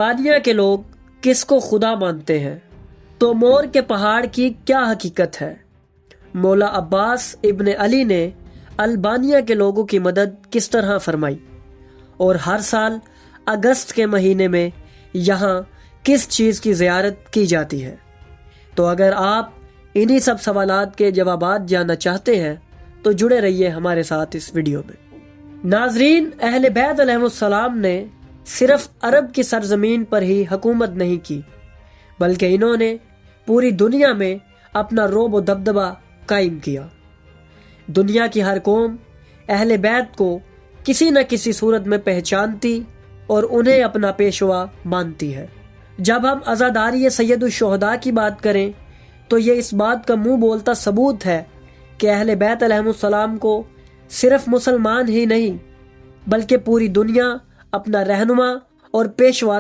Albania के लोग किसको खुदा मानते हैं? तो मोर के पहाड़ की क्या हकीकत है? मौला अब्बास इब्न अली ने अल्बानिया के लोगों की मदद किस तरह फरमाई? और हर साल अगस्त के महीने में यहाँ किस चीज़ की ज़ियारत की जाती है? तो अगर आप इन्हीं सब सवालात के जवाबात जानना चाहते हैं तो जुड़े रहिए हमारे साथ इस वीडियो में। नाजरीन, अहले बैत अलैहिमुस्सलाम ने सिर्फ अरब की सरजमीन पर ही हुकूमत नहीं की, बल्कि इन्होंने पूरी दुनिया में अपना रोब व दबदबा कायम किया। दुनिया की हर कौम अहले बैत को किसी न किसी सूरत में पहचानती और उन्हें अपना पेशवा मानती है। जब हम अज़ादारी सैयदुल शुहदा की बात करें तो ये इस बात का मुंह बोलता सबूत है कि अहले बैत अलैहिमुस्सलाम को सिर्फ मुसलमान ही नहीं बल्कि पूरी दुनिया अपना रहनुमा और पेशवा